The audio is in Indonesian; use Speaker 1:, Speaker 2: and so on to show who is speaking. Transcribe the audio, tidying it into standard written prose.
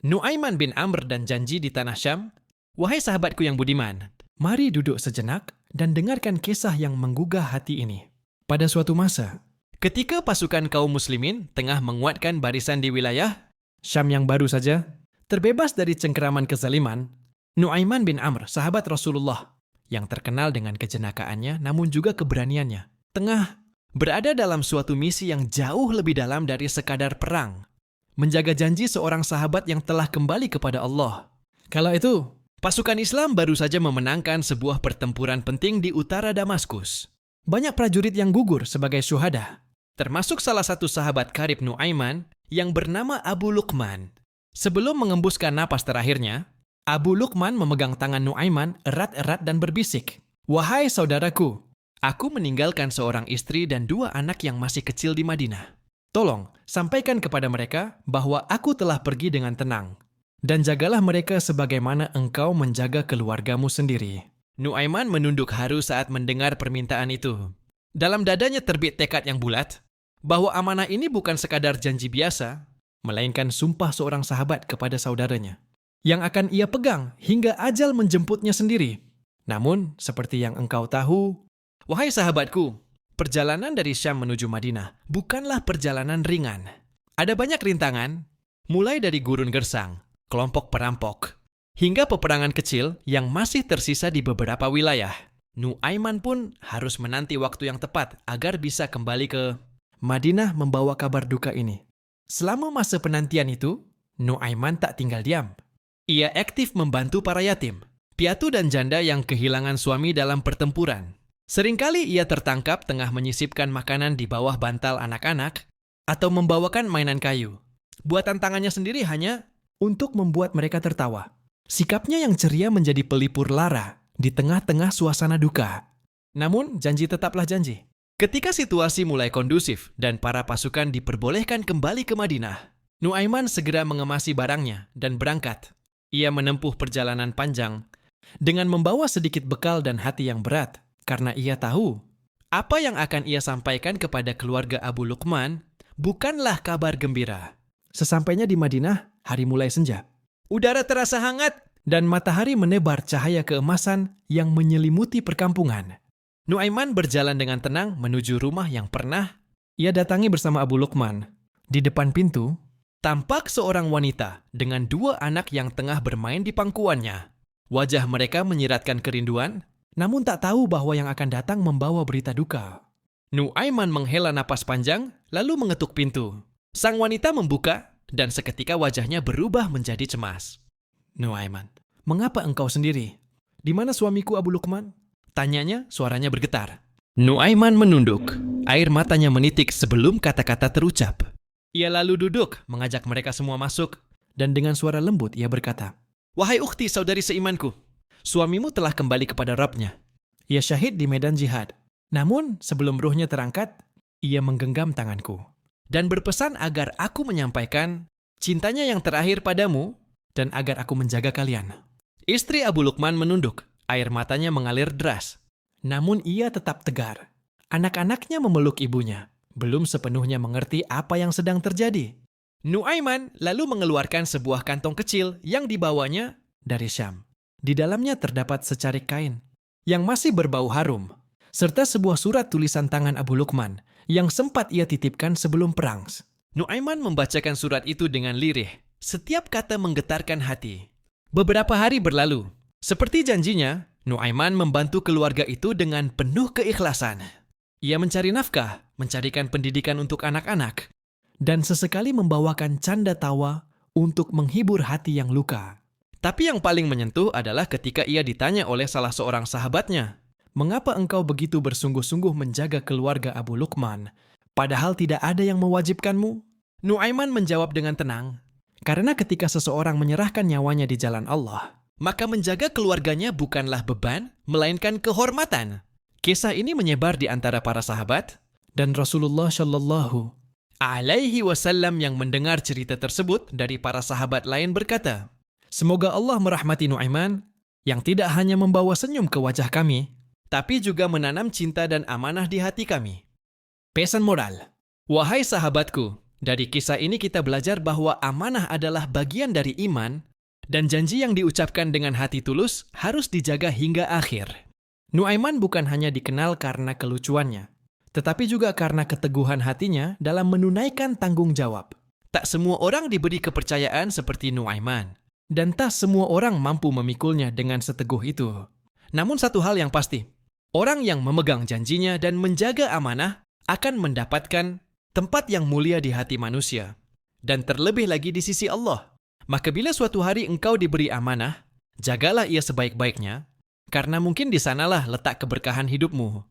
Speaker 1: Nuaiman bin Amr dan janji di tanah Syam, "Wahai sahabatku yang budiman, mari duduk sejenak dan dengarkan kisah yang menggugah hati ini." Pada suatu masa, ketika pasukan kaum muslimin tengah menguatkan barisan di wilayah Syam yang baru saja terbebas dari cengkeraman kezaliman, Nuaiman bin Amr, sahabat Rasulullah, yang terkenal dengan kejenakaannya namun juga keberaniannya, tengah berada dalam suatu misi yang jauh lebih dalam dari sekadar perang, menjaga janji seorang sahabat yang telah kembali kepada Allah. Kala itu, pasukan Islam baru saja memenangkan sebuah pertempuran penting di utara Damaskus. Banyak prajurit yang gugur sebagai syuhada, termasuk salah satu sahabat karib Nuaiman yang bernama Abu Luqman. Sebelum mengembuskan napas terakhirnya, Abu Luqman memegang tangan Nuaiman erat-erat dan berbisik, "Wahai saudaraku, aku meninggalkan seorang istri dan 2 anak yang masih kecil di Madinah. Tolong, sampaikan kepada mereka bahwa aku telah pergi dengan tenang. Dan jagalah mereka sebagaimana engkau menjaga keluargamu sendiri." Nuaiman menunduk haru saat mendengar permintaan itu. Dalam dadanya terbit tekad yang bulat, bahwa amanah ini bukan sekadar janji biasa, melainkan sumpah seorang sahabat kepada saudaranya, yang akan ia pegang hingga ajal menjemputnya sendiri. Namun, seperti yang engkau tahu, wahai sahabatku, perjalanan dari Syam menuju Madinah bukanlah perjalanan ringan. Ada banyak rintangan, mulai dari gurun gersang, kelompok perampok, hingga peperangan kecil yang masih tersisa di beberapa wilayah. Nuaiman pun harus menanti waktu yang tepat agar bisa kembali ke Madinah membawa kabar duka ini. Selama masa penantian itu, Nuaiman tak tinggal diam. Ia aktif membantu para yatim, piatu dan janda yang kehilangan suami dalam pertempuran. Seringkali ia tertangkap tengah menyisipkan makanan di bawah bantal anak-anak atau membawakan mainan kayu. Buatan tangannya sendiri hanya untuk membuat mereka tertawa. Sikapnya yang ceria menjadi pelipur lara di tengah-tengah suasana duka. Namun, janji tetaplah janji. Ketika situasi mulai kondusif dan para pasukan diperbolehkan kembali ke Madinah, Nuaiman segera mengemasi barangnya dan berangkat. Ia menempuh perjalanan panjang dengan membawa sedikit bekal dan hati yang berat, karena ia tahu apa yang akan ia sampaikan kepada keluarga Abu Luqman bukanlah kabar gembira. Sesampainya di Madinah, hari mulai senja. Udara terasa hangat dan matahari menebar cahaya keemasan yang menyelimuti perkampungan. Nuaiman berjalan dengan tenang menuju rumah yang pernah ia datangi bersama Abu Luqman. Di depan pintu, tampak seorang wanita dengan 2 anak yang tengah bermain di pangkuannya. Wajah mereka menyiratkan kerinduan, namun tak tahu bahwa yang akan datang membawa berita duka. Nuaiman menghela napas panjang, lalu mengetuk pintu. Sang wanita membuka, dan seketika wajahnya berubah menjadi cemas. "Nuaiman, mengapa engkau sendiri? Di mana suamiku Abu Luqman?" Tanyanya, suaranya bergetar. Nuaiman menunduk. Air matanya menitik sebelum kata-kata terucap. Ia lalu duduk, mengajak mereka semua masuk, dan dengan suara lembut ia berkata, "Wahai ukhti saudari seimanku, suamimu telah kembali kepada Rabb-Nya. Ia syahid di medan jihad. Namun, sebelum ruhnya terangkat, ia menggenggam tanganku dan berpesan agar aku menyampaikan cintanya yang terakhir padamu dan agar aku menjaga kalian." Istri Abu Luqman menunduk. Air matanya mengalir deras. Namun ia tetap tegar. Anak-anaknya memeluk ibunya, belum sepenuhnya mengerti apa yang sedang terjadi. Nuaiman lalu mengeluarkan sebuah kantong kecil yang dibawanya dari Syam. Di dalamnya terdapat secarik kain yang masih berbau harum, serta sebuah surat tulisan tangan Abu Luqman yang sempat ia titipkan sebelum perang. Nuaiman membacakan surat itu dengan lirih. Setiap kata menggetarkan hati. Beberapa hari berlalu. Seperti janjinya, Nuaiman membantu keluarga itu dengan penuh keikhlasan. Ia mencari nafkah, mencarikan pendidikan untuk anak-anak, dan sesekali membawakan canda tawa untuk menghibur hati yang luka. Tapi yang paling menyentuh adalah ketika ia ditanya oleh salah seorang sahabatnya, "Mengapa engkau begitu bersungguh-sungguh menjaga keluarga Abu Luqman, padahal tidak ada yang mewajibkanmu?" Nuaiman menjawab dengan tenang, "Karena ketika seseorang menyerahkan nyawanya di jalan Allah, maka menjaga keluarganya bukanlah beban, melainkan kehormatan." Kisah ini menyebar di antara para sahabat, dan Rasulullah Shallallahu Alaihi Wasallam yang mendengar cerita tersebut dari para sahabat lain berkata, "Semoga Allah merahmati Nuaiman yang tidak hanya membawa senyum ke wajah kami, tapi juga menanam cinta dan amanah di hati kami." Pesan moral, wahai sahabatku, Dari kisah ini kita belajar bahwa amanah adalah bagian dari iman dan janji yang diucapkan dengan hati tulus harus dijaga hingga akhir. Nuaiman bukan hanya dikenal karena kelucuannya, tetapi juga karena keteguhan hatinya dalam menunaikan tanggung jawab. Tak semua orang diberi kepercayaan seperti Nuaiman, dan tak semua orang mampu memikulnya dengan seteguh itu. Namun satu hal yang pasti, orang yang memegang janjinya dan menjaga amanah akan mendapatkan tempat yang mulia di hati manusia, dan terlebih lagi di sisi Allah. Maka bila suatu hari engkau diberi amanah, jagalah ia sebaik-baiknya, karena mungkin di sanalah letak keberkahan hidupmu.